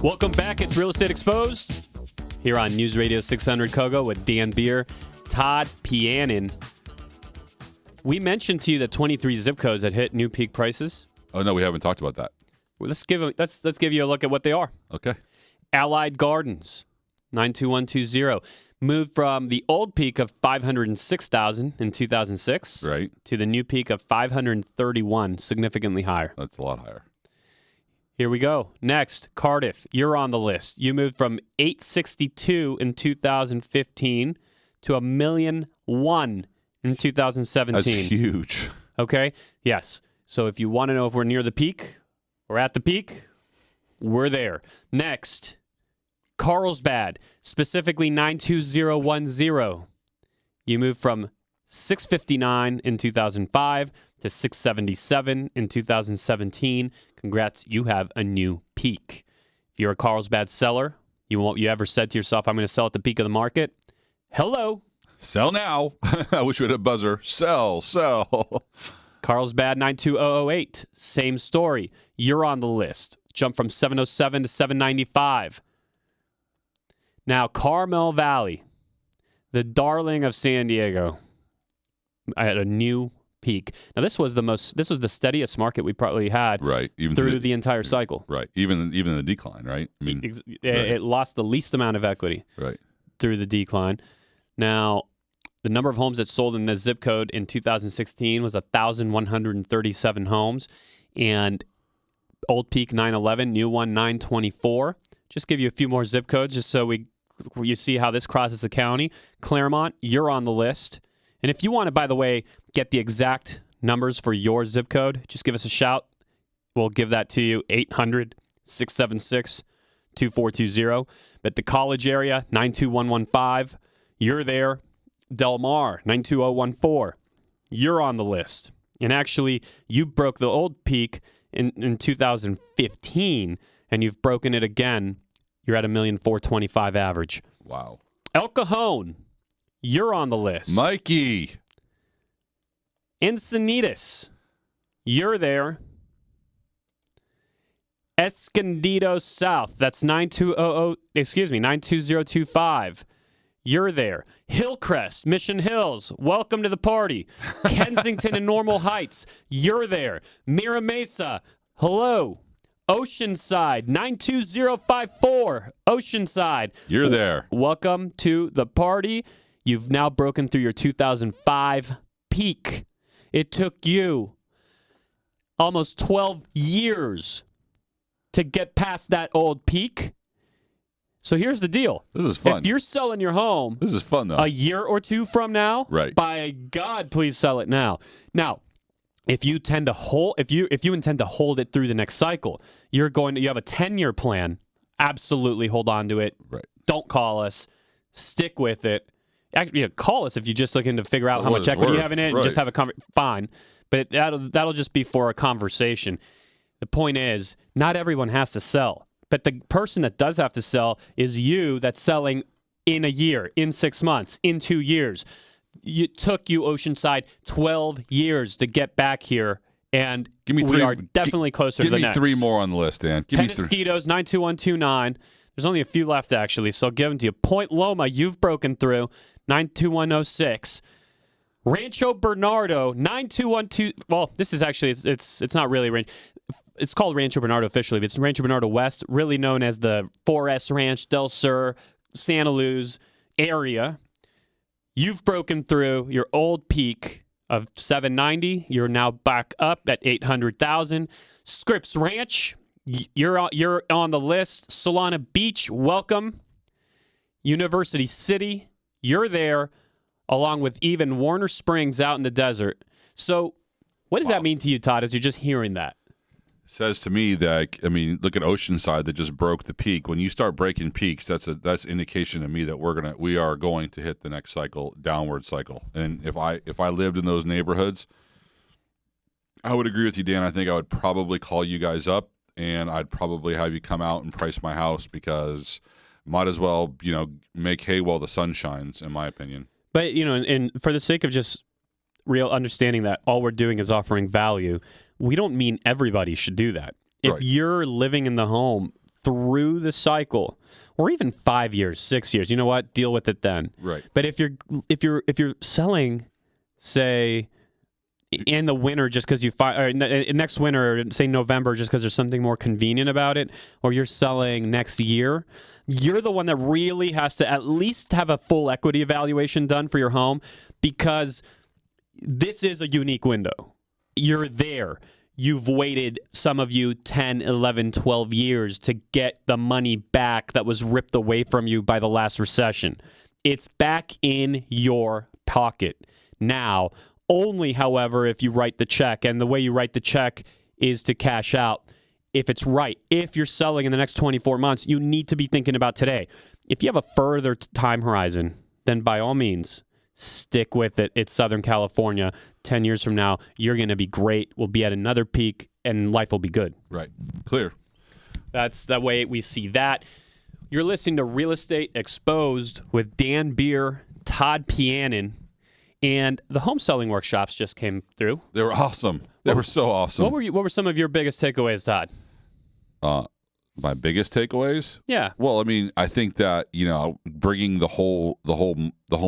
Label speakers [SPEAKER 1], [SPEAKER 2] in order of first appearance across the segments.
[SPEAKER 1] Welcome back. It's Real Estate Exposed here on News Radio 600 Kogo with Dan Beer, Todd Pianin. We mentioned to you that 23 zip codes had hit new peak prices.
[SPEAKER 2] Oh, no, we haven't talked about that.
[SPEAKER 1] Well, let's give you a look at what they are.
[SPEAKER 2] Okay.
[SPEAKER 1] Allied Gardens, 92120, moved from the old peak of 506,000 in 2006
[SPEAKER 2] Right.
[SPEAKER 1] to the new peak of 531, significantly higher.
[SPEAKER 2] That's a lot higher.
[SPEAKER 1] Here we go. Next, Cardiff, you're on the list. You moved from 862 in 2015 to $1,000,001 in 2017.
[SPEAKER 2] That's huge.
[SPEAKER 1] Okay? Yes. So if you want to know if we're near the peak or at the peak, we're there. Next, Carlsbad, specifically 92010. You moved from 659 in 2005 to 677 in 2017. Congrats, you have a new peak. If you're a Carlsbad seller, you ever said to yourself, I'm going to sell at the peak of the market? Hello.
[SPEAKER 2] Sell now. I wish we had a buzzer. Sell.
[SPEAKER 1] Carlsbad 92008, same story. You're on the list. Jump from 707 to 795. Now, Carmel Valley, the darling of San Diego, at a new peak. Now, this was the steadiest market we probably had
[SPEAKER 2] Right. Even
[SPEAKER 1] through the entire cycle.
[SPEAKER 2] Right. Even in the decline, right? I mean,
[SPEAKER 1] It lost the least amount of equity
[SPEAKER 2] right.
[SPEAKER 1] through the decline. Now, the number of homes that sold in the zip code in 2016 was 1,137 homes, and old peak 911, new one 924. Just give you a few more zip codes just so you see how this crosses the county. Claremont, you're on the list. And if you want to, by the way, get the exact numbers for your zip code, just give us a shout. We'll give that to you, 800-676-2420. But the college area, 92115, you're there. Del Mar, 92014, you're on the list. And actually, you broke the old peak in 2015, and you've broken it again. You're at $1,425,000 average.
[SPEAKER 2] Wow.
[SPEAKER 1] El Cajon, you're on the list.
[SPEAKER 2] Mikey.
[SPEAKER 1] Encinitas, you're there. Escondido South, that's 92025. You're there. Hillcrest, Mission Hills, welcome to the party. Kensington and Normal Heights, you're there. Mira Mesa, hello. Oceanside, 92054, Oceanside.
[SPEAKER 2] You're there.
[SPEAKER 1] Welcome to the party. You've now broken through your 2005 peak. It took you almost 12 years to get past that old peak. So here's the deal.
[SPEAKER 2] This is fun.
[SPEAKER 1] If you're selling your home
[SPEAKER 2] This is fun, though.
[SPEAKER 1] a year or two from now,
[SPEAKER 2] Right.
[SPEAKER 1] by God, please sell it now. Now, if you intend to hold it through the next cycle, you have a 10-year plan. Absolutely hold on to it.
[SPEAKER 2] Right.
[SPEAKER 1] Don't call us. Stick with it. Actually, call us if you're just looking to figure out how
[SPEAKER 2] What
[SPEAKER 1] much
[SPEAKER 2] it's
[SPEAKER 1] equity you
[SPEAKER 2] worth.
[SPEAKER 1] have in it and
[SPEAKER 2] Right.
[SPEAKER 1] just have a fine. But that'll just be for a conversation. The point is, not everyone has to sell. But the person that does have to sell is you that's selling in a year, in 6 months, in 2 years. It took you, Oceanside, 12 years to get back here, and
[SPEAKER 2] Give me
[SPEAKER 1] we
[SPEAKER 2] three-
[SPEAKER 1] are definitely closer to the next.
[SPEAKER 2] Give me three more on the list, Dan. Give me three.
[SPEAKER 1] Penasquitos, 92129. There's only a few left, actually, so I'll give them to you. Point Loma, you've broken through, 92106. Rancho Bernardo, 9212. Well, this is actually, it's not really Rancho. It's called Rancho Bernardo officially, but it's Rancho Bernardo West, really known as the 4S Ranch, Del Sur, Santa Luz area. You've broken through your old peak of 790. You're now back up at 800,000. Scripps Ranch, you're on the list. Solana Beach, welcome. University City, you're there, along with even Warner Springs out in the desert. So what does that mean to you, Todd, as you're just hearing that?
[SPEAKER 2] Says to me that, I mean, look at Oceanside that just broke the peak. When you start breaking peaks, that's indication to me that we are going to hit the next cycle, downward cycle. And if I lived in those neighborhoods, I would agree with you, Dan. I think I would probably call you guys up and I'd probably have you come out and price my house because might as well, make hay while the sun shines, in my opinion.
[SPEAKER 1] But, and for the sake of just real understanding that all we're doing is offering value, we don't mean everybody should do that. If
[SPEAKER 2] Right.
[SPEAKER 1] you're living in the home through the cycle, or even 5 years, 6 years, you know what? Deal with it then.
[SPEAKER 2] Right.
[SPEAKER 1] But if you're selling, say, in the winter just because you find next winter, say November, just because there's something more convenient about it, or you're selling next year, you're the one that really has to at least have a full equity evaluation done for your home, because this is a unique window. You're there. You've waited, some of you, 10, 11, 12 years to get the money back that was ripped away from you by the last recession. It's back in your pocket now. Only, however, if you write the check. And the way you write the check is to cash out if it's right. If you're selling in the next 24 months, you need to be thinking about today. If you have a further time horizon, then by all means, stick with it. It's Southern California. 10 years from now, you're going to be great. We'll be at another peak, and life will be good.
[SPEAKER 2] Right. Clear.
[SPEAKER 1] That's the way we see that. You're listening to Real Estate Exposed with Dan Beer, Todd Pianin, and the home selling workshops just came through.
[SPEAKER 2] They were awesome. They were so awesome.
[SPEAKER 1] What were some of your biggest takeaways, Todd?
[SPEAKER 2] My biggest takeaways?
[SPEAKER 1] Yeah.
[SPEAKER 2] Well, I mean, I think that, bringing the whole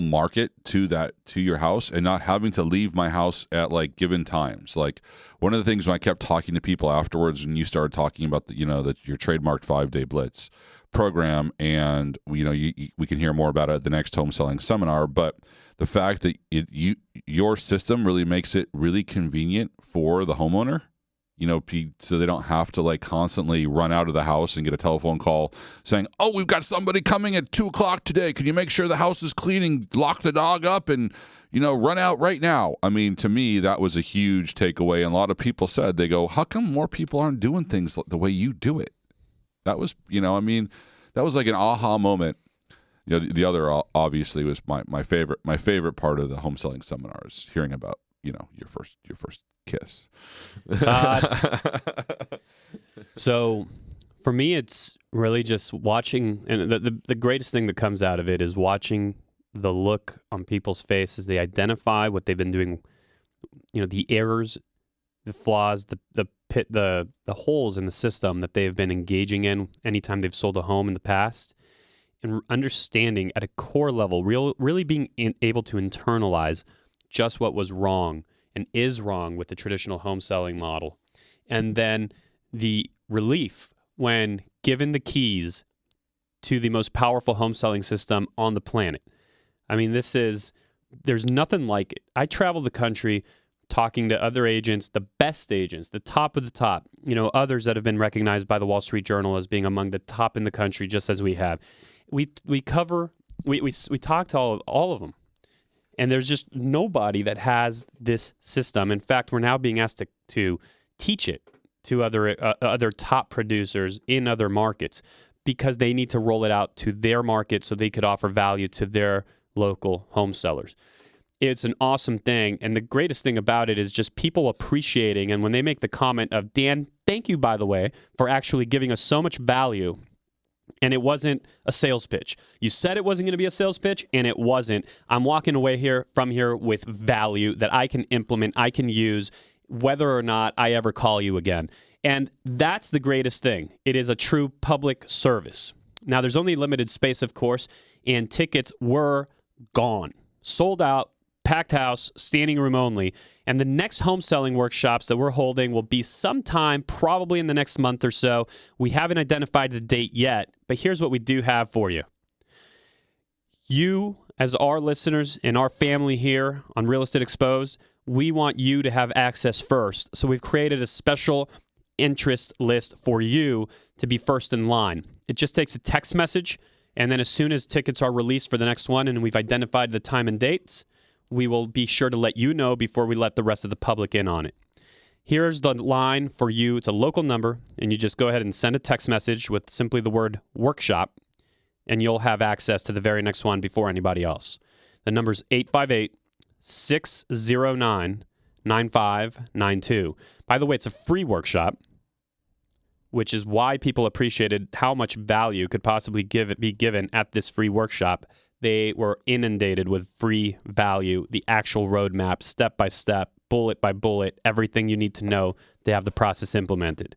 [SPEAKER 2] market to your house and not having to leave my house at like given times. Like, one of the things when I kept talking to people afterwards, when you started talking about your trademarked 5-day blitz program, and we can hear more about it at the next home selling seminar, but the fact that your system really makes it really convenient for the homeowner, so they don't have to like constantly run out of the house and get a telephone call saying, "Oh, we've got somebody coming at 2:00 today. Can you make sure the house is clean and lock the dog up and, run out right now?" I mean, to me, that was a huge takeaway. And a lot of people said, they go, "How come more people aren't doing things the way you do it?" That was, that was like an aha moment. The other obviously was my favorite part of the home selling seminar is hearing about, your first kiss.
[SPEAKER 1] So for me, it's really just watching, and the greatest thing that comes out of it is watching the look on people's faces. They identify what they've been doing, the errors, the flaws, the holes in the system that they've been engaging in anytime they've sold a home in the past, and understanding at a core level, really being able to internalize just what was wrong and is wrong with the traditional home selling model. And then the relief when given the keys to the most powerful home selling system on the planet. I mean, there's nothing like it. I travel the country talking to other agents, the best agents, the top of the top, others that have been recognized by the Wall Street Journal as being among the top in the country, just as we have. We talk to all of them. And there's just nobody that has this system. In fact, we're now being asked to teach it to other top producers in other markets, because they need to roll it out to their market so they could offer value to their local home sellers. It's an awesome thing. And the greatest thing about it is just people appreciating. And when they make the comment of, "Dan, thank you, by the way, for actually giving us so much value." And it wasn't a sales pitch. You said it wasn't going to be a sales pitch, and it wasn't. I'm walking away from here with value that I can implement, I can use, whether or not I ever call you again. And that's the greatest thing. It is a true public service. Now, there's only limited space, of course, and tickets were gone. Sold out, packed house, standing room only. And the next home selling workshops that we're holding will be sometime probably in the next month or so. We haven't identified the date yet, but here's what we do have for you. You, as our listeners and our family here on Real Estate Exposed, we want you to have access first. So we've created a special interest list for you to be first in line. It just takes a text message, and then as soon as tickets are released for the next one and we've identified the time and dates, we will be sure to let you know before we let the rest of the public in on it. Here's the line for you. It's a local number, and you just go ahead and send a text message with simply the word workshop, and you'll have access to the very next one before anybody else. The number's 858-609-9592. By the way, it's a free workshop, which is why people appreciated how much value could possibly be given at this free workshop. They were inundated with free value, the actual roadmap, step by step, bullet by bullet, everything you need to know to have the process implemented.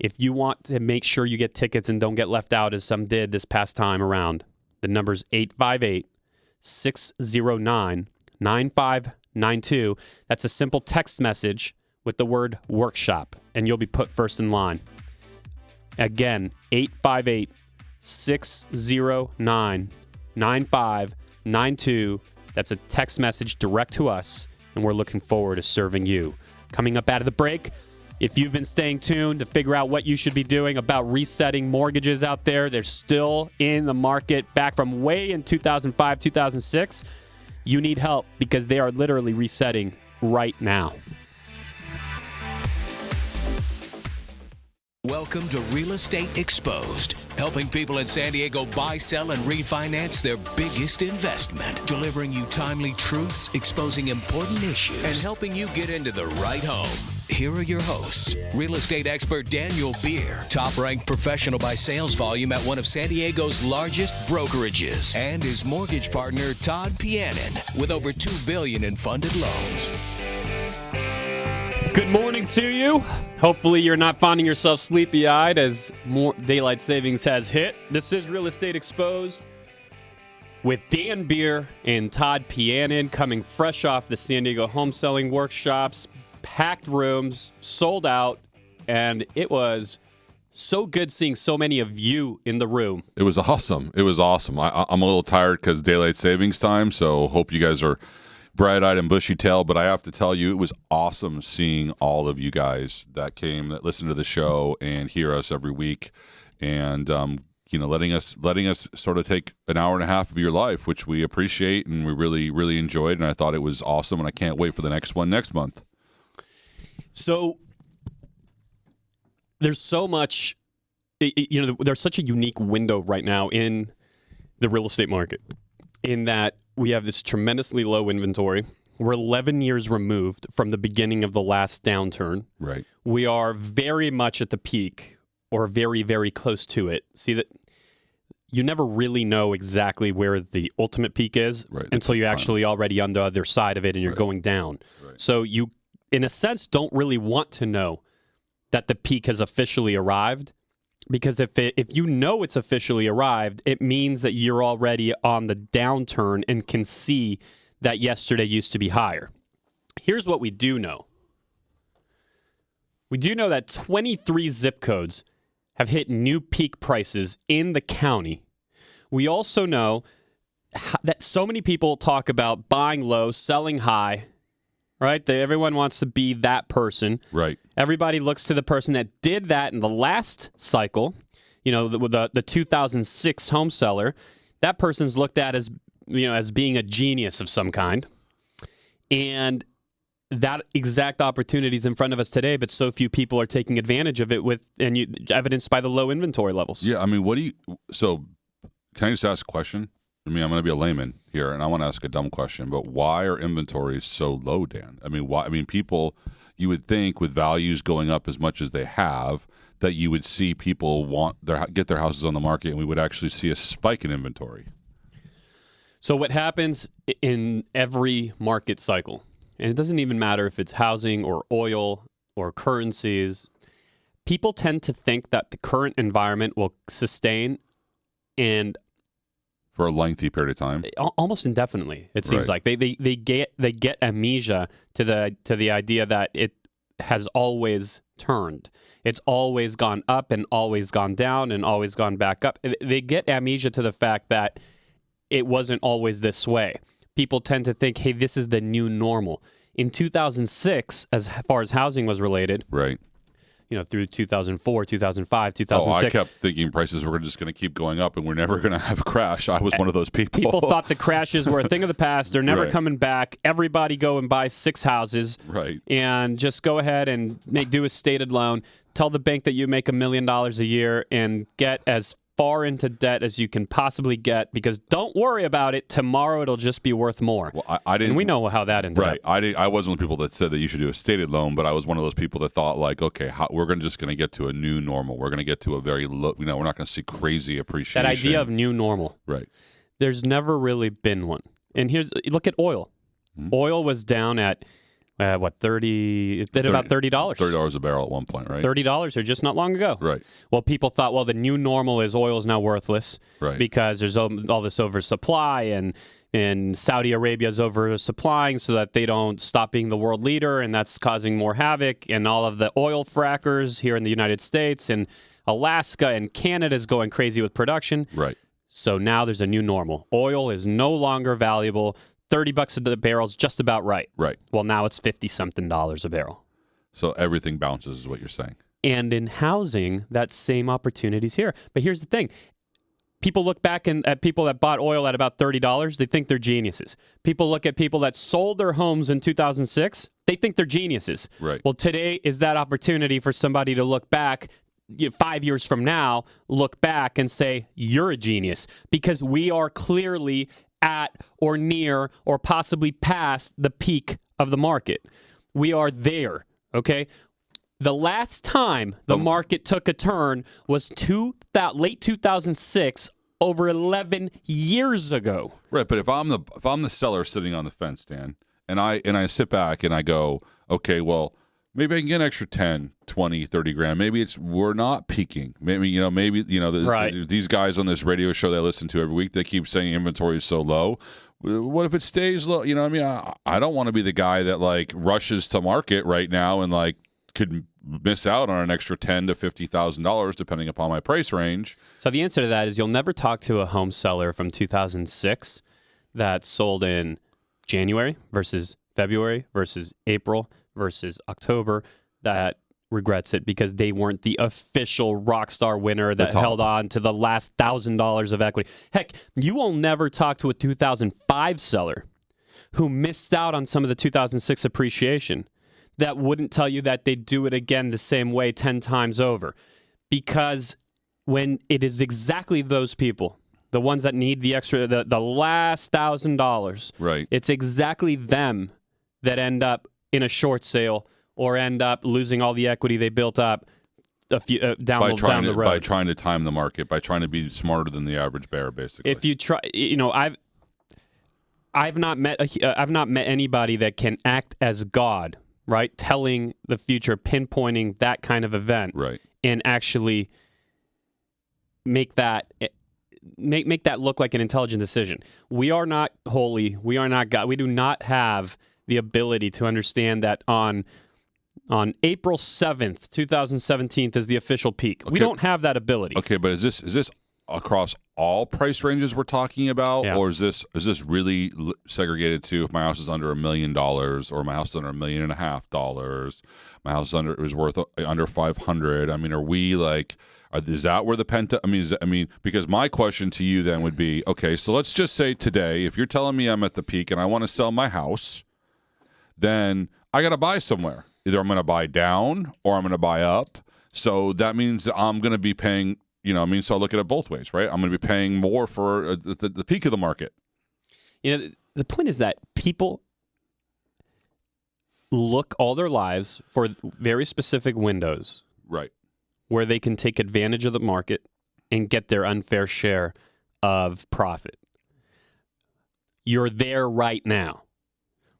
[SPEAKER 1] If you want to make sure you get tickets and don't get left out as some did this past time around, the number's 858-609-9592. That's a simple text message with the word workshop, and you'll be put first in line. Again, 858-609-9592. That's a text message direct to us, and we're looking forward to serving you. Coming up out of the break, if you've been staying tuned to figure out what you should be doing about resetting mortgages out there, they're still in the market back from way in 2005, 2006. You need help because they are literally resetting right now.
[SPEAKER 3] Welcome to Real Estate Exposed, helping people in San Diego buy, sell, and refinance their biggest investment, delivering you timely truths, exposing important issues, and helping you get into the right home. Here are your hosts, real estate expert Daniel Beer, top-ranked professional by sales volume at one of San Diego's largest brokerages, and his mortgage partner, Todd Pianin, with over $2 billion in funded loans.
[SPEAKER 1] Good morning to you. Hopefully you're not finding yourself sleepy-eyed as more daylight savings has hit. This is Real Estate Exposed with Dan Beer and Todd Pianin coming fresh off the San Diego home selling workshops. Packed rooms, sold out, and it was so good seeing so many of you in the room.
[SPEAKER 2] It was awesome. I'm a little tired because daylight savings time, so hope you guys are bright-eyed and bushy-tailed, but I have to tell you, it was awesome seeing all of you guys that came, that listen to the show and hear us every week, and letting us sort of take an hour and a half of your life, which we appreciate and we really, really enjoyed, and I thought it was awesome, and I can't wait for the next one next month.
[SPEAKER 1] So there's so much, there's such a unique window right now in the real estate market in that we have this tremendously low inventory. We're 11 years removed from the beginning of the last downturn.
[SPEAKER 2] Right.
[SPEAKER 1] We are very much at the peak or very, very close to it. See that you never really know exactly where the ultimate peak is until you're actually already on the other side of it and you're going down. Right. So you, in a sense, don't really want to know that the peak has officially arrived, because if you know it's officially arrived, it means that you're already on the downturn and can see that yesterday used to be higher. Here's what we do know. We do know that 23 zip codes have hit new peak prices in the county. We also know that so many people talk about buying low, selling high, right? Everyone wants to be that person.
[SPEAKER 2] Right.
[SPEAKER 1] Everybody looks to the person that did that in the last cycle, the 2006 home seller. That person's looked at as, as being a genius of some kind. And that exact opportunity is in front of us today, but so few people are taking advantage of it evidenced by the low inventory levels.
[SPEAKER 2] Yeah, I mean, can I just ask a question? I mean, I'm going to be a layman here, and I want to ask a dumb question, but why are inventories so low, Dan? I mean, why? I mean, people, you would think with values going up as much as they have, that you would see people get their houses on the market, and we would actually see a spike in inventory.
[SPEAKER 1] So what happens in every market cycle, and it doesn't even matter if it's housing or oil or currencies, people tend to think that the current environment will sustain and
[SPEAKER 2] for a lengthy period of time,
[SPEAKER 1] almost indefinitely. It seems like they get amnesia to the idea that it has always turned. It's always gone up and always gone down and always gone back up. They get amnesia to the fact that it wasn't always this way. People tend to think, hey, this is the new normal. In 2006, as far as housing was related,
[SPEAKER 2] right?
[SPEAKER 1] Through 2004, 2005, 2006.
[SPEAKER 2] I kept thinking prices were just going to keep going up and we're never going to have a crash. I was one of those people.
[SPEAKER 1] People thought the crashes were a thing of the past. They're never coming back. Everybody go and buy 6 houses.
[SPEAKER 2] Right.
[SPEAKER 1] And just go ahead and do a stated loan. Tell the bank that you make $1 million a year and get as far into debt as you can possibly get, because don't worry about it. Tomorrow it'll just be worth more.
[SPEAKER 2] Well, I didn't.
[SPEAKER 1] And we know how that ended up.
[SPEAKER 2] I wasn't one of the people that said that you should do a stated loan, but I was one of those people that thought okay, we're just going to get to a new normal. We're going to get to a very low. We're not going to see crazy appreciation.
[SPEAKER 1] That idea of new normal.
[SPEAKER 2] Right.
[SPEAKER 1] There's never really been one. And look at oil. Mm-hmm. Oil was down at What, 30? It did about $30.
[SPEAKER 2] $30 a barrel at one point, right?
[SPEAKER 1] $30 or just not long ago.
[SPEAKER 2] Right.
[SPEAKER 1] Well, people thought, well, the new normal is oil is now worthless
[SPEAKER 2] Right.
[SPEAKER 1] because there's all this oversupply and Saudi Arabia is oversupplying so that they don't stop being the world leader, and that's causing more havoc. And all of the oil frackers here in the United States and Alaska and Canada is going crazy with production.
[SPEAKER 2] Right.
[SPEAKER 1] So now there's a new normal. Oil is no longer valuable. $30 a barrel is just about right.
[SPEAKER 2] Right.
[SPEAKER 1] Well, now it's $50-something a barrel.
[SPEAKER 2] So everything bounces is what you're saying.
[SPEAKER 1] And in housing, that same opportunity's here. But here's the thing. People look back at people that bought oil at about $30. They think they're geniuses. People look at people that sold their homes in 2006. They think they're geniuses.
[SPEAKER 2] Right.
[SPEAKER 1] Well, today is that opportunity for somebody to look back 5 years from now, look back and say, you're a genius, because we are clearly at or near or possibly past the peak of the market. We are there, okay? The last time the market took a turn was late 2006, over 11 years ago.
[SPEAKER 2] Right, but if I'm the seller sitting on the fence, Dan, and I sit back and I go, okay, well, maybe I can get an extra 10, 20, 30 grand. Maybe we're not peaking. Maybe
[SPEAKER 1] Right.
[SPEAKER 2] these guys on this radio show that I listen to every week, they keep saying inventory is so low. What if it stays low? You know what I mean? I don't want to be the guy that like rushes to market right now and like could miss out on an extra $10,000 to $50,000 depending upon my price range.
[SPEAKER 1] So the answer to that is you'll never talk to a home seller from 2006 that sold in January versus February versus April versus October that regrets it because they weren't the official Rockstar winner that held on to the last $1,000 of equity. Heck, you will never talk to a 2005 seller who missed out on some of the 2006 appreciation that wouldn't tell you that they'd do it again the same way 10 times over. Because when it is exactly those people, the ones that need the extra, the last $1,000,
[SPEAKER 2] Right.
[SPEAKER 1] it's exactly them that end up in a short sale or end up losing all the equity they built up down the road.
[SPEAKER 2] By trying to time the market, by trying to be smarter than the average bear, basically.
[SPEAKER 1] If you try, I've not met anybody that can act as God, right? Telling the future, pinpointing that kind of event,
[SPEAKER 2] Right.
[SPEAKER 1] and actually make that look like an intelligent decision. We are not holy. We are not God. We do not have the ability to understand that on April 7th, 2017 is the official peak. We don't have that ability.
[SPEAKER 2] Okay, but is this across all price ranges we're talking about,
[SPEAKER 1] Yeah.
[SPEAKER 2] or is this really segregated to if my house is under $1 million or my house is under $1.5 million, my house is worth under 500? I mean, are we like? Is that where the pent? I mean, because my question to you then would be, okay, so let's just say today, if you're telling me I'm at the peak and I want to sell my house, then I got to buy somewhere. Either I'm going to buy down or I'm going to buy up. So that means that I'm going to be paying. So I look at it both ways, right? I'm going to be paying more for the peak of the market.
[SPEAKER 1] The point is that people look all their lives for very specific windows,
[SPEAKER 2] Right.
[SPEAKER 1] where they can take advantage of the market and get their unfair share of profit. You're there right now.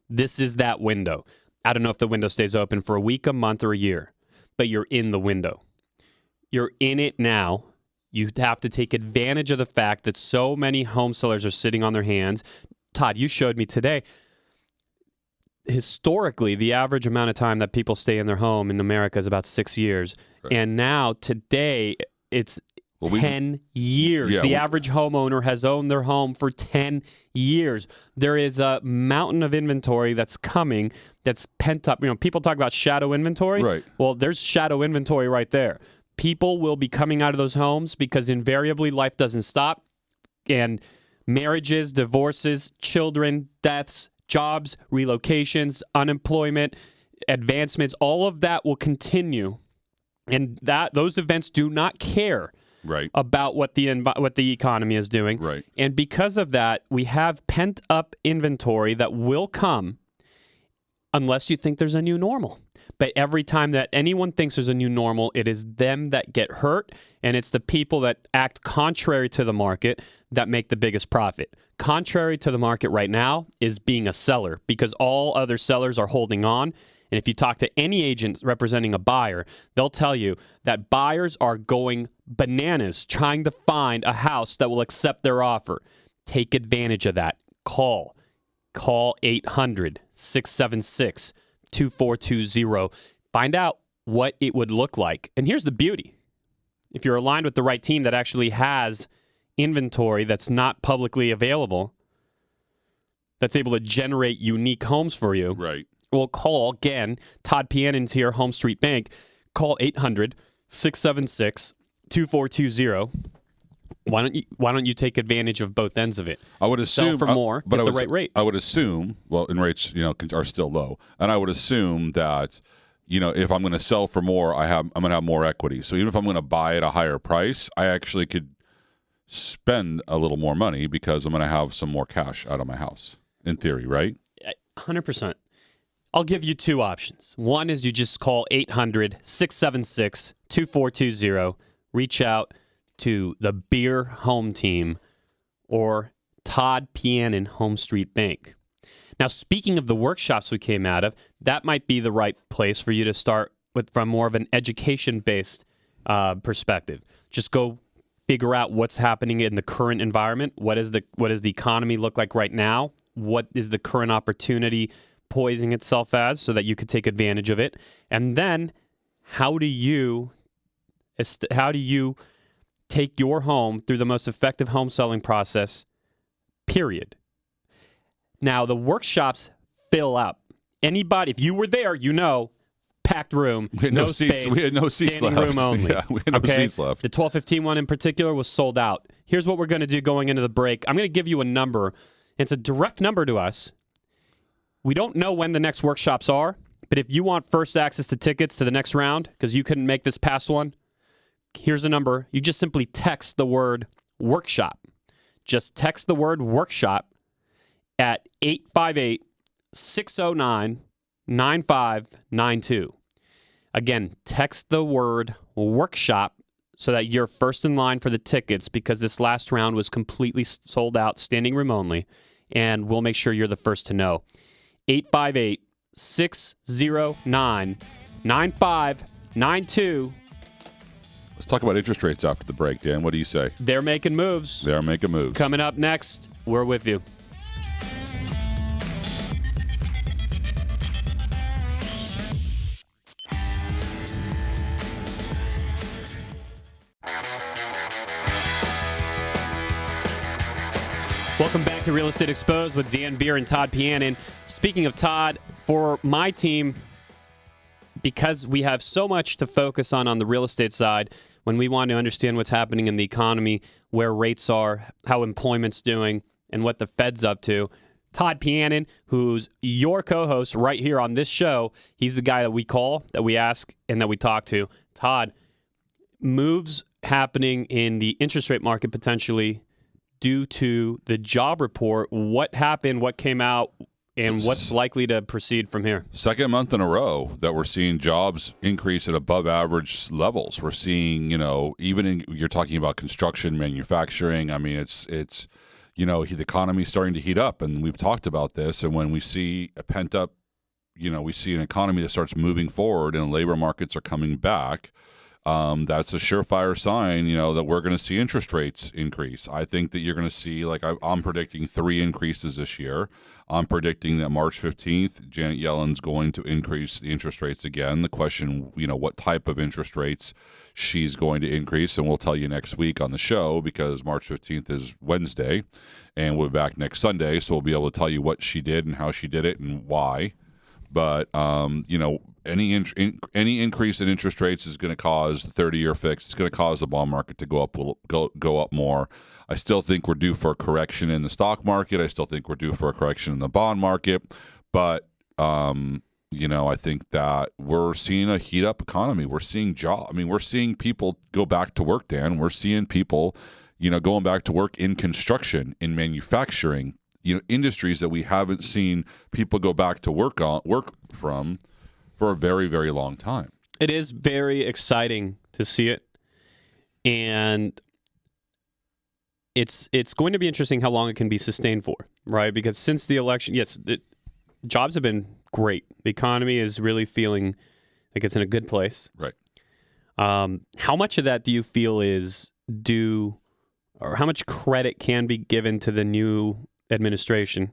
[SPEAKER 1] This is that window. I don't know if the window stays open for a week, a month, or a year, but you're in the window. You're in it now. You have to take advantage of the fact that so many home sellers are sitting on their hands. Todd, you showed me today. Historically, the average amount of time that people stay in their home in America is about 6 years.
[SPEAKER 2] Right.
[SPEAKER 1] And now, today, it's 10 years.
[SPEAKER 2] Yeah,
[SPEAKER 1] the average homeowner has owned their home for 10 years. There is a mountain of inventory that's coming that's pent up. People talk about shadow inventory.
[SPEAKER 2] Right.
[SPEAKER 1] Well, there's shadow inventory right there. People will be coming out of those homes because invariably life doesn't stop. And marriages, divorces, children, deaths, jobs, relocations, unemployment, advancements, all of that will continue. And those events do not care
[SPEAKER 2] Right.
[SPEAKER 1] about what the economy is doing.
[SPEAKER 2] Right.
[SPEAKER 1] And because of that, we have pent up inventory that will come unless you think there's a new normal. But every time that anyone thinks there's a new normal, it is them that get hurt, and it's the people that act contrary to the market that make the biggest profit. Contrary to the market right now is being a seller, because all other sellers are holding on. And if you talk to any agent representing a buyer, they'll tell you that buyers are going bananas trying to find a house that will accept their offer. Take advantage of that. Call 800-676-2420. Find out what it would look like. And here's the beauty. If you're aligned with the right team that actually has inventory that's not publicly available, that's able to generate unique homes for you.
[SPEAKER 2] Right.
[SPEAKER 1] Well, call again. Todd Pianon's here, Home Street Bank. Call 800-676-2420. Why don't you take advantage of both ends of it?
[SPEAKER 2] I would assume
[SPEAKER 1] sell for more,
[SPEAKER 2] but
[SPEAKER 1] get the right rate.
[SPEAKER 2] I would assume, well, and rates are still low, and I would assume that if I'm going to sell for more, I'm going to have more equity. So even if I'm going to buy at a higher price, I actually could spend a little more money because I'm going to have some more cash out of my house. In theory, right?
[SPEAKER 1] 100%. I'll give you two options. One is you just call 800-676-2420. Reach out to the Beer Home Team or Todd Pianon Home Street Bank. Now, speaking of the workshops we came out of, that might be the right place for you to start with from more of an education-based perspective. Just go figure out what's happening in the current environment. What does the economy look like right now? What is the current opportunity poising itself as, so that you could take advantage of it? And then how do you take your home through the most effective home selling process, period? Now, the workshops fill up. Anybody, if you were there, packed room,
[SPEAKER 2] We had no seats.
[SPEAKER 1] space.
[SPEAKER 2] We had no seats
[SPEAKER 1] standing
[SPEAKER 2] left.
[SPEAKER 1] room only.
[SPEAKER 2] Yeah, we had no seats left.
[SPEAKER 1] The 12:15 one in particular was sold out. Here's what we're going to do going into the break. I'm going to give you a number. It's a direct number to us. We don't know when the next workshops are, but if you want first access to tickets to the next round because you couldn't make this past one, here's a number. You just simply text the word workshop. Just text the word workshop at 858-609-9592. Again, text the word workshop so that you're first in line for the tickets, because this last round was completely sold out, standing room only, and we'll make sure you're the first to know. 858-609-9592.
[SPEAKER 2] Let's talk about interest rates after the break, Dan. What do you say?
[SPEAKER 1] They're making moves.
[SPEAKER 2] They are making moves.
[SPEAKER 1] Coming up next, we're with you. Welcome back to Real Estate Exposed with Dan Beer and Todd Pianon. Speaking of Todd, for my team, because we have so much to focus on the real estate side, when we want to understand what's happening in the economy, where rates are, how employment's doing, and what the Fed's up to, Todd Pianon, who's your co-host right here on this show, he's the guy that we call, that we ask, and that we talk to. Todd, moves happening in the interest rate market potentially due to the job report. What happened, what came out, and what's likely to proceed from here?
[SPEAKER 2] Second month in a row that we're seeing jobs increase at above average levels. We're seeing, you're talking about construction, manufacturing. I mean, it's the economy's starting to heat up, and we've talked about this. And when we see a pent up, we see an economy that starts moving forward and labor markets are coming back. That's a surefire sign, that we're going to see interest rates increase. I think that you're going to see, I'm predicting 3 increases this year. I'm predicting that March 15th, Janet Yellen's going to increase the interest rates again. The question, what type of interest rates she's going to increase, and we'll tell you next week on the show, because March 15th is Wednesday, and we'll be back next Sunday, so we'll be able to tell you what she did and how she did it and why. But, any increase in interest rates is going to cause the 30-year fix. It's going to cause the bond market to go up more. I still think we're due for a correction in the stock market. I still think we're due for a correction in the bond market. But, I think that we're seeing a heat-up economy. We're seeing we're seeing people go back to work, Dan. We're seeing people, going back to work in construction, in manufacturing, industries that we haven't seen people go back to work from for a very, very long time.
[SPEAKER 1] It is very exciting to see it, and it's going to be interesting how long it can be sustained for, right? Because since the election, yes, jobs have been great. The economy is really feeling like it's in a good place.
[SPEAKER 2] Right.
[SPEAKER 1] How much of that do you feel is due, or how much credit can be given to the new administration?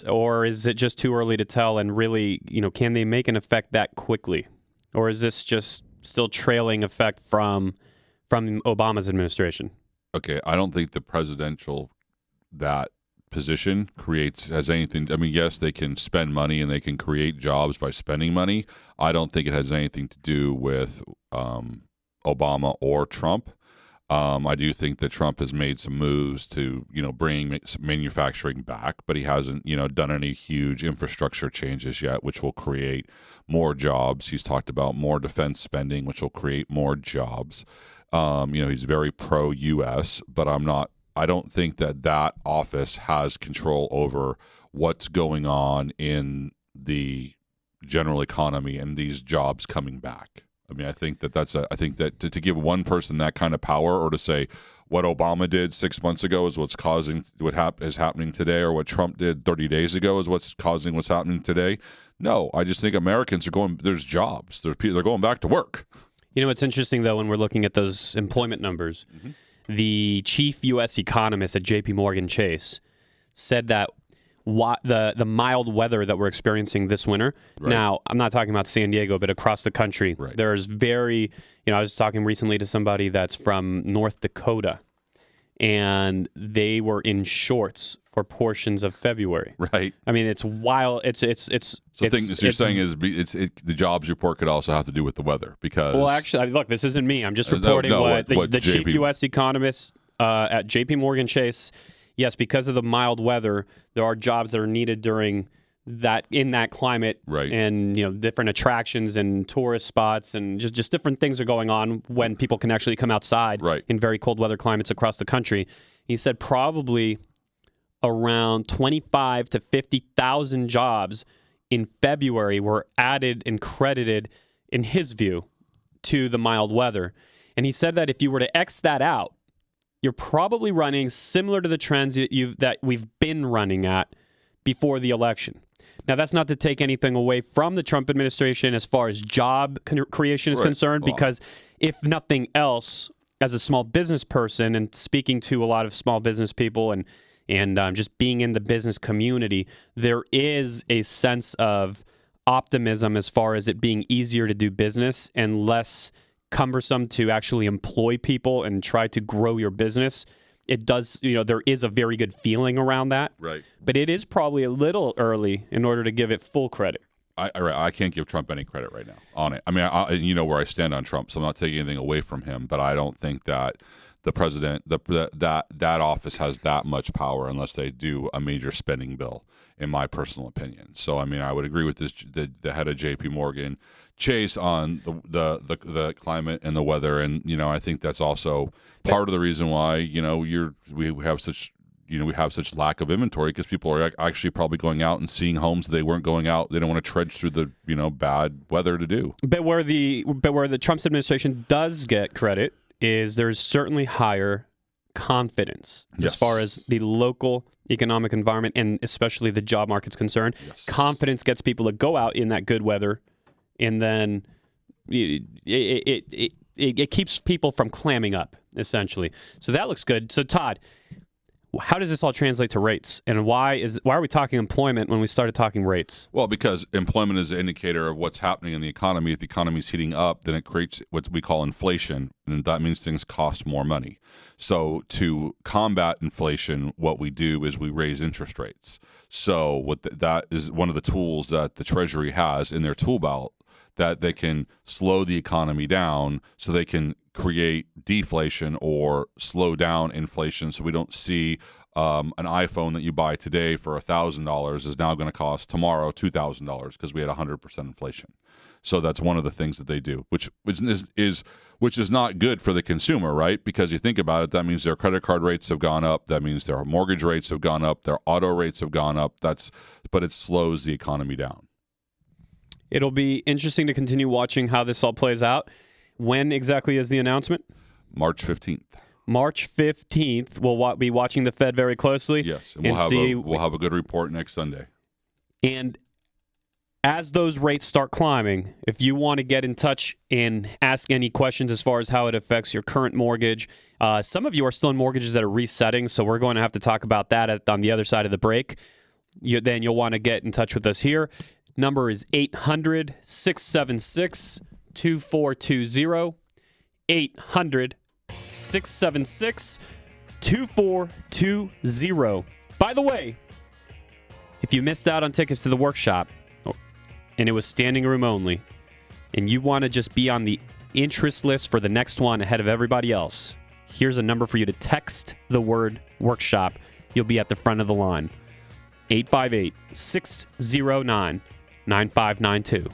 [SPEAKER 1] Or is it just too early to tell? And really, can they make an effect that quickly, or is this just still trailing effect from Obama's administration?
[SPEAKER 2] Okay, I don't think the presidential that position has anything. I mean, yes, they can spend money and they can create jobs by spending money. I don't think it has anything to do with Obama or Trump. I do think that Trump has made some moves to, bring manufacturing back, but he hasn't, done any huge infrastructure changes yet, which will create more jobs. He's talked about more defense spending, which will create more jobs. He's very pro-U.S., but I don't think that office has control over what's going on in the general economy and these jobs coming back. I mean, I think that to give one person that kind of power, or to say what Obama did 6 months ago is what's causing is happening today, or what Trump did 30 days ago is what's causing what's happening today. No, I just think Americans there's jobs. They're going back to work.
[SPEAKER 1] It's interesting, though, when we're looking at those employment numbers, the chief U.S. economist at J.P. Morgan Chase said that the mild weather that we're experiencing this winter.
[SPEAKER 2] Right.
[SPEAKER 1] Now, I'm not talking about San Diego, but across the country,
[SPEAKER 2] right.
[SPEAKER 1] There's I was talking recently to somebody that's from North Dakota, and they were in shorts for portions of February.
[SPEAKER 2] Right.
[SPEAKER 1] I mean, it's wild.
[SPEAKER 2] You're saying is the jobs report could also have to do with the weather, because.
[SPEAKER 1] Well, actually, look, this isn't me. I'm just reporting what the chief U.S. economist at J.P. Morgan Chase. Yes, because of the mild weather, there are jobs that are needed in that climate,
[SPEAKER 2] right.
[SPEAKER 1] And different attractions and tourist spots, and just different things are going on when people can actually come outside,
[SPEAKER 2] right.
[SPEAKER 1] In very cold weather climates across the country. He said probably around 25 to 50,000 jobs in February were added and credited, in his view, to the mild weather. And he said that if you were to X that out, you're probably running similar to the trends that we've been running at before the election. Now, that's not to take anything away from the Trump administration as far as job creation is concerned, because if nothing else, as a small business person and speaking to a lot of small business people and just being in the business community, there is a sense of optimism as far as it being easier to do business and less cumbersome to actually employ people and try to grow your business. It does, there is a very good feeling around that.
[SPEAKER 2] Right.
[SPEAKER 1] But it is probably a little early in order to give it full credit.
[SPEAKER 2] I can't give Trump any credit right now on it. I mean, you know where I stand on Trump, so I'm not taking anything away from him, but I don't think that the president, that office has that much power unless they do a major spending bill, in my personal opinion. So, I mean, I would agree with the head of J.P. Morgan Chase on the climate and the weather, and I think that's also part of the reason why we have such lack of inventory, because people are actually probably going out and seeing homes that they weren't going out. They don't want to trudge through the bad weather to do.
[SPEAKER 1] But where the Trump's administration does get credit is there's certainly higher confidence as far as the local economic environment and especially the job market's concerned.
[SPEAKER 2] Yes.
[SPEAKER 1] Confidence gets people to go out in that good weather, and then it keeps people from clamming up, essentially. So that looks good. So Todd, how does this all translate to rates, and why are we talking employment when we started talking rates?
[SPEAKER 2] Well, because employment is an indicator of what's happening in the economy. If the economy is heating up, then it creates what we call inflation, and that means things cost more money. So to combat inflation, what we do is we raise interest rates. So that is one of the tools that the Treasury has in their tool belt, that they can slow the economy down so they can create deflation or slow down inflation, so we don't see an iPhone that you buy today for $1,000 is now going to cost tomorrow $2,000 because we had 100% inflation. So that's one of the things that they do, which is not good for the consumer, right? Because you think about it, that means their credit card rates have gone up, that means their mortgage rates have gone up, their auto rates have gone up. But it slows the economy down.
[SPEAKER 1] It'll be interesting to continue watching how this all plays out. When exactly is the announcement?
[SPEAKER 2] March 15th.
[SPEAKER 1] March 15th. We'll be watching the Fed very closely.
[SPEAKER 2] Yes, and we'll have a good report next Sunday.
[SPEAKER 1] And as those rates start climbing, if you want to get in touch and ask any questions as far as how it affects your current mortgage, some of you are still in mortgages that are resetting, so we're going to have to talk about that on the other side of the break. Then you'll want to get in touch with us here. Number is 800-676-2420. 800-676-2420. By the way, if you missed out on tickets to the workshop, and it was standing room only, and you want to just be on the interest list for the next one ahead of everybody else, here's a number for you to text the word workshop. You'll be at the front of the line. 858-609-9592.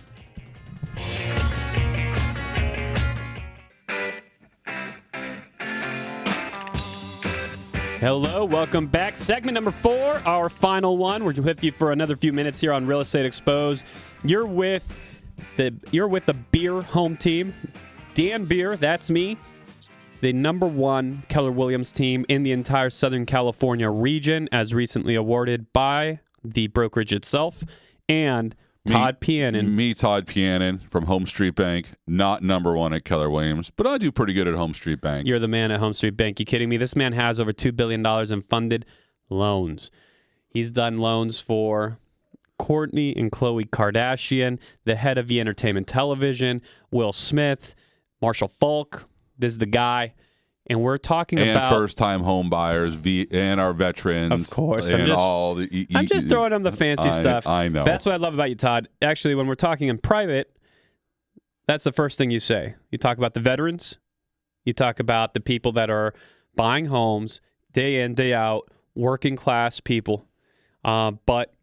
[SPEAKER 1] Hello, welcome back. Segment number 4, our final one. We're with you for another few minutes here on Real Estate Exposed. You're with the Beer home team. Dan Beer, that's me. The number 1 Keller Williams team in the entire Southern California region, as recently awarded by the brokerage itself. And Todd Pianin.
[SPEAKER 2] Me, Todd Pianin from Home Street Bank, not number 1 at Keller Williams, but I do pretty good at Home Street Bank.
[SPEAKER 1] You're the man at Home Street Bank. You kidding me? This man has over $2 billion in funded loans. He's done loans for Kourtney and Khloe Kardashian, the head of E! Entertainment Television, Will Smith, Marshall Falk. This is the guy. And we're talking about
[SPEAKER 2] first-time home buyers and our veterans.
[SPEAKER 1] Of course.
[SPEAKER 2] And
[SPEAKER 1] I'm just throwing them the fancy stuff.
[SPEAKER 2] I know.
[SPEAKER 1] That's what I love about you, Todd. Actually, when we're talking in private, that's the first thing you say. You talk about the veterans. You talk about the people that are buying homes day in, day out, working-class people. But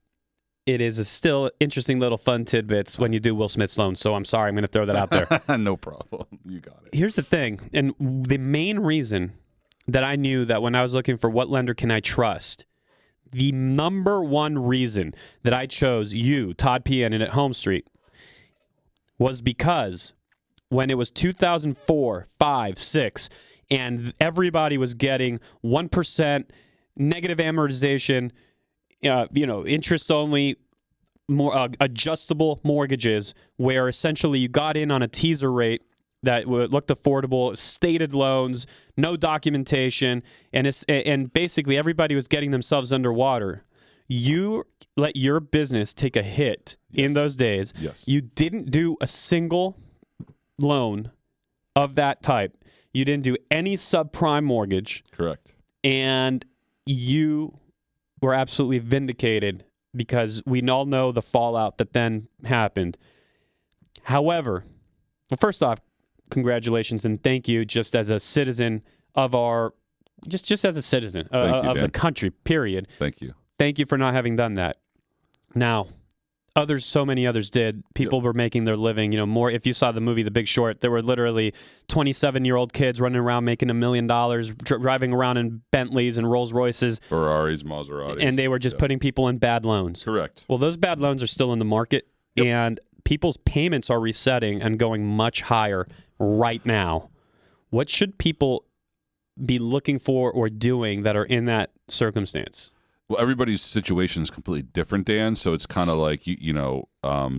[SPEAKER 1] it is still interesting little fun tidbits when you do Will Smith's loans. So I'm sorry, I'm going to throw that out there.
[SPEAKER 2] No problem. You got it.
[SPEAKER 1] Here's the thing, and the main reason that I knew that when I was looking for what lender can I trust, the number 1 reason that I chose you, Todd Pianin at Home Street, was because when it was 2004, 5, 6, and everybody was getting 1% negative amortization, interest only, more adjustable mortgages, where essentially you got in on a teaser rate that looked affordable, stated loans, no documentation, and basically everybody was getting themselves underwater. You let your business take a hit in those days.
[SPEAKER 2] Yes.
[SPEAKER 1] You didn't do a single loan of that type. You didn't do any subprime mortgage.
[SPEAKER 2] Correct.
[SPEAKER 1] And you were absolutely vindicated because we all know the fallout that then happened. However, well, first off, congratulations and thank you just as a citizen of just as a citizen of the country, period.
[SPEAKER 2] Thank you.
[SPEAKER 1] Thank you for not having done that. Now, so many others did. People were making their living, more. If you saw the movie The Big Short, there were literally 27-year-old kids running around making $1 million, driving around in Bentleys and Rolls Royces,
[SPEAKER 2] Ferraris, Maseratis,
[SPEAKER 1] and they were just putting people in bad loans.
[SPEAKER 2] Correct.
[SPEAKER 1] Well, those bad loans are still in the market, and people's payments are resetting and going much higher right now. What should people be looking for or doing that are in that circumstance?
[SPEAKER 2] Well, everybody's situation is completely different, Dan. So it's kind of like,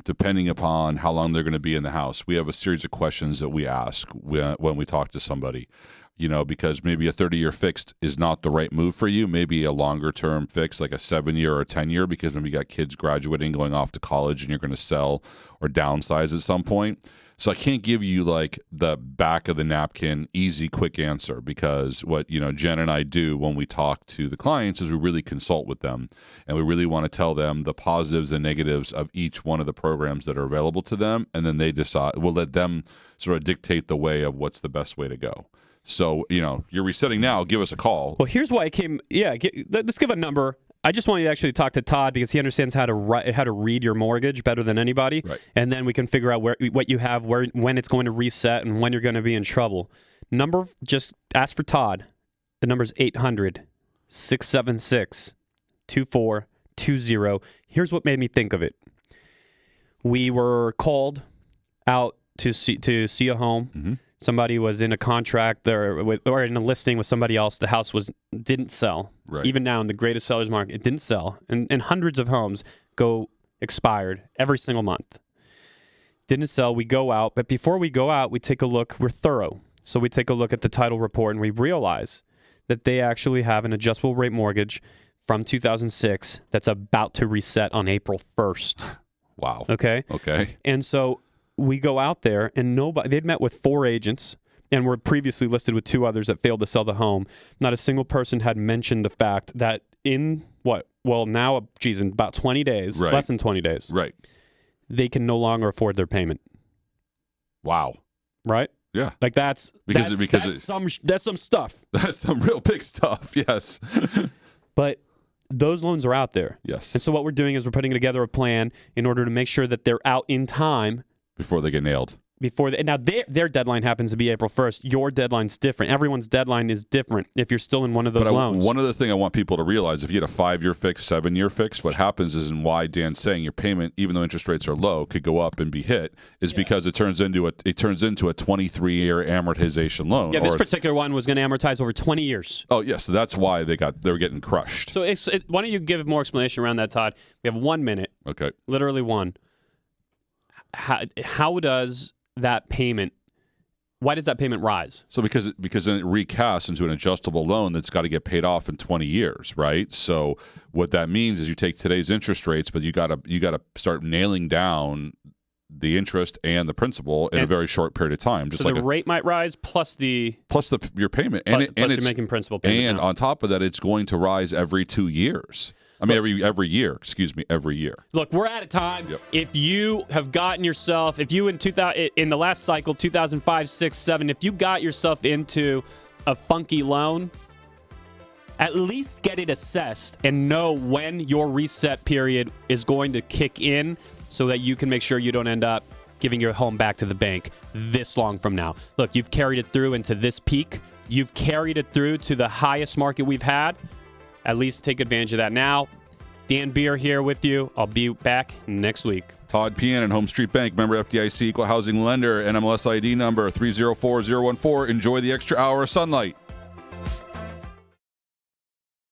[SPEAKER 2] depending upon how long they're going to be in the house. We have a series of questions that we ask when we talk to somebody, because maybe a 30-year fixed is not the right move for you. Maybe a longer-term fix, like a 7-year or a 10-year, because when you got kids graduating, going off to college, and you're going to sell or downsize at some point. So I can't give you like the back of the napkin, easy, quick answer, because what Jen and I do when we talk to the clients is we really consult with them, and we really want to tell them the positives and negatives of each one of the programs that are available to them, and then they decide. We'll let them sort of dictate the way of what's the best way to go. So you're resetting now. Give us a call.
[SPEAKER 1] Well, here's why I came. Yeah, let's give a number. I just want you to actually talk to Todd because he understands how to read your mortgage better than anybody,
[SPEAKER 2] right. And
[SPEAKER 1] then we can figure out what you have, when it's going to reset, and when you're going to be in trouble. Just ask for Todd. The number's 800-676-2420. Here's what made me think of it. We were called out to see a home.
[SPEAKER 2] Mm-hmm.
[SPEAKER 1] Somebody was in a contract or in a listing with somebody else. The house didn't sell.
[SPEAKER 2] Right.
[SPEAKER 1] Even now in the greatest seller's market, it didn't sell. And hundreds of homes go expired every single month. Didn't sell. We go out. But before we go out, we take a look. We're thorough. So we take a look at the title report and we realize that they actually have an adjustable rate mortgage from 2006 that's about to reset on April 1st.
[SPEAKER 2] Wow.
[SPEAKER 1] Okay?
[SPEAKER 2] Okay.
[SPEAKER 1] And so we go out there, and they'd met with 4 agents and were previously listed with 2 others that failed to sell the home. Not a single person had mentioned the fact that in about 20 days,
[SPEAKER 2] Right.
[SPEAKER 1] less than 20 days,
[SPEAKER 2] Right.
[SPEAKER 1] they can no longer afford their payment.
[SPEAKER 2] Wow.
[SPEAKER 1] Right?
[SPEAKER 2] Yeah.
[SPEAKER 1] Like that's some stuff.
[SPEAKER 2] That's some real big stuff. Yes.
[SPEAKER 1] But those loans are out there.
[SPEAKER 2] Yes.
[SPEAKER 1] And so what we're doing is we're putting together a plan in order to make sure that they're out in time
[SPEAKER 2] Before they get nailed.
[SPEAKER 1] now their deadline happens to be April 1st. Your deadline's different. Everyone's deadline is different if you're still in one of those loans.
[SPEAKER 2] One other thing I want people to realize, if you had a 5-year fix, 7-year fix, what happens is, and why Dan's saying your payment, even though interest rates are low, could go up and be hit, is because it turns into a 23-year amortization loan.
[SPEAKER 1] Yeah, this particular one was going to amortize over 20 years.
[SPEAKER 2] Oh, yes. So that's why they were getting crushed.
[SPEAKER 1] So why don't you give more explanation around that, Todd? We have 1 minute,
[SPEAKER 2] Okay.
[SPEAKER 1] literally one. How does that payment? Why does that payment rise?
[SPEAKER 2] So because then it recasts into an adjustable loan that's got to get paid off in 20 years, right? So what that means is you take today's interest rates, but you got to start nailing down the interest and the principal in a very short period of time. Just
[SPEAKER 1] So
[SPEAKER 2] like
[SPEAKER 1] the rate might rise plus
[SPEAKER 2] your payment,
[SPEAKER 1] plus
[SPEAKER 2] and
[SPEAKER 1] you're making principal payment.
[SPEAKER 2] and
[SPEAKER 1] now.
[SPEAKER 2] on top of that, it's going to rise every 2 years. I mean, every year. Excuse me, every year.
[SPEAKER 1] Look, we're out of time.
[SPEAKER 2] Yep.
[SPEAKER 1] If you have gotten yourself, if you in the last cycle, 2005, 6, 7, if you got yourself into a funky loan, at least get it assessed and know when your reset period is going to kick in so that you can make sure you don't end up giving your home back to the bank this long from now. Look, you've carried it through into this peak. You've carried it through to the highest market we've had. At least take advantage of that now. Dan Beer here with you. I'll be back next week.
[SPEAKER 2] Todd Pian and Home Street Bank, member FDIC, equal housing lender, NMLS ID number 304014. Enjoy the extra hour of sunlight.